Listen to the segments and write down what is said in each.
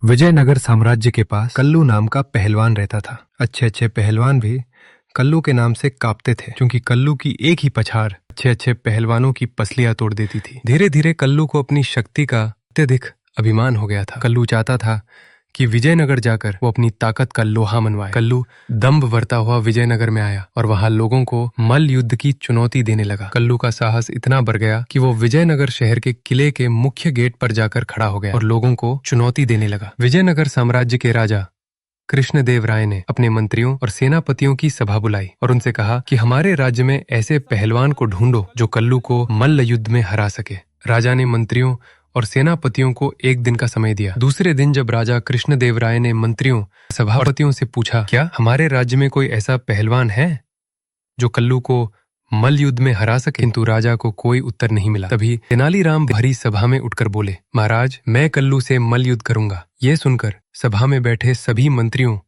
विजयनगर साम्राज्य के पास कल्लू नाम का पहलवान रहता था। अच्छे अच्छे पहलवान भी कल्लू के नाम से कांपते थे, क्योंकि कल्लू की एक ही पछाड़ अच्छे अच्छे पहलवानों की पसलियां तोड़ देती थी। धीरे धीरे कल्लू को अपनी शक्ति का अत्यधिक अभिमान हो गया था। कल्लू चाहता था कि विजयनगर जाकर वो अपनी ताकत का लोहा मनवाए। कल्लू दम्भ भरता हुआ विजयनगर में आया और वहां लोगों को मल्ल युद्ध की चुनौती देने लगा। कल्लू का साहस इतना बढ़ गया कि वो विजयनगर शहर के किले के मुख्य गेट पर जाकर खड़ा हो गया और लोगों को चुनौती देने लगा। विजयनगर साम्राज्य के राजा कृष्णदेव राय ने अपने मंत्रियों और सेनापतियों की सभा बुलाई और उनसे कहा कि हमारे राज्य में ऐसे पहलवान को ढूंढो जो कल्लू को मल्ल युद्ध में हरा सके। राजा ने मंत्रियों और सेनापतियों को एक दिन का समय दिया। दूसरे दिन जब राजा कृष्णदेव राय ने मंत्रियों सभापतियों से पूछा, क्या हमारे राज्य में कोई ऐसा पहलवान है जो कल्लू को मल्ल युद्ध में हरा सके, किंतु राजा को कोई उत्तर नहीं मिला। तभी तेनालीराम भरी सभा में उठकर बोले, महाराज, मैं कल्लू से मल्ल युद्ध करूंगा। ये सुनकर सभा में बैठे सभी मंत्रियों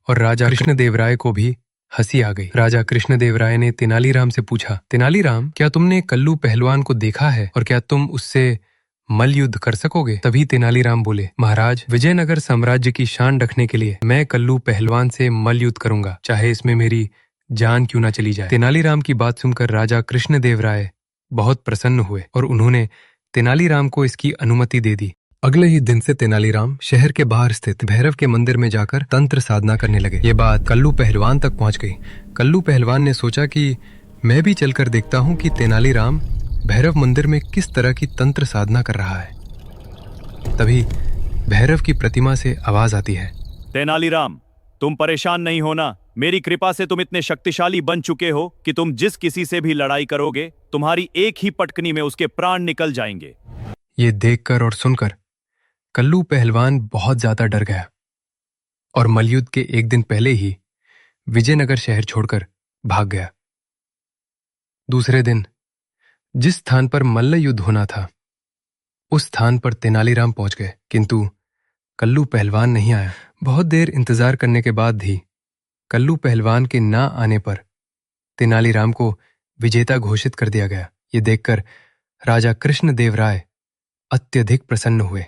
और राजा कृष्णदेव राय को भी हंसी आ गई। राजा कृष्णदेव राय ने तेनालीराम से पूछा, तेनालीराम, क्या तुमने कल्लू पहलवान को देखा है और क्या तुम उससे मल्ल युद्ध कर सकोगे? तभी तेनालीराम बोले, महाराज, विजयनगर साम्राज्य की शान रखने के लिए मैं कल्लू पहलवान से मल्ल युद्ध करूंगा, चाहे इसमें मेरी जान क्यों ना चली जाए। तेनालीराम की बात सुनकर राजा कृष्णदेव राय बहुत प्रसन्न हुए और उन्होंने तेनालीराम को इसकी अनुमति दे दी। अगले ही दिन से तेनालीराम शहर के बाहर स्थित भैरव के मंदिर में जाकर तंत्र साधना करने लगे। ये बात कल्लू पहलवान तक पहुंच गई। कल्लू पहलवान ने सोचा कि मैं भी चलकर देखता हूं कि तेनालीराम भैरव मंदिर में किस तरह की तंत्र साधना कर रहा है। तभी भैरव की प्रतिमा से आवाज आती है, तेनालीराम, तुम परेशान नहीं होना। मेरी कृपा से तुम इतने शक्तिशाली बन चुके हो कि तुम जिस किसी से भी लड़ाई करोगे, तुम्हारी एक ही पटकनी में उसके प्राण निकल जाएंगे। ये देखकर और सुनकर कल्लू पहलवान बहुत ज्यादा डर गया और मल्लयुद्ध के एक दिन पहले ही विजयनगर शहर छोड़कर भाग गया। दूसरे दिन जिस स्थान पर मल्ल युद्ध होना था, उस स्थान पर तेनालीराम पहुंच गए, किंतु कल्लू पहलवान नहीं आया। बहुत देर इंतजार करने के बाद भी कल्लू पहलवान के ना आने पर तेनालीराम को विजेता घोषित कर दिया गया। ये देखकर राजा कृष्णदेव राय अत्यधिक प्रसन्न हुए।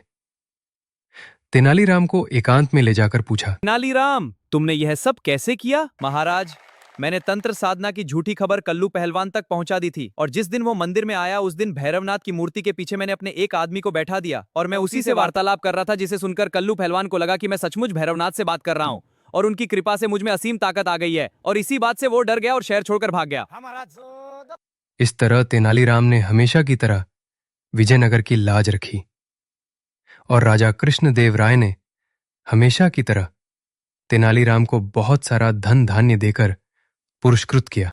तेनालीराम को एकांत में ले जाकर पूछा, तेनालीराम, तुमने यह सब कैसे किया? महाराज, मैंने तंत्र साधना की झूठी खबर कल्लू पहलवान तक पहुंचा दी थी और जिस दिन वो मंदिर में आया उस दिन भैरवनाथ की मूर्ति के पीछे मैंने अपने एक आदमी को बैठा दिया और मैं उसी से वार्तालाप कर रहा था, जिसे सुनकर कल्लू पहलवान को लगा कि मैं सचमुच भैरवनाथ से बात कर रहा हूँ और उनकी कृपा से मुझ में असीम ताकत आ गई है और इसी बात से वो डर गया और शहर छोड़कर भाग गया। इस तरह तेनालीराम ने हमेशा की तरह विजयनगर की लाज रखी और राजा कृष्णदेव राय ने हमेशा की तरह तेनालीराम को बहुत सारा धन धान्य देकर पुरस्कृत किया।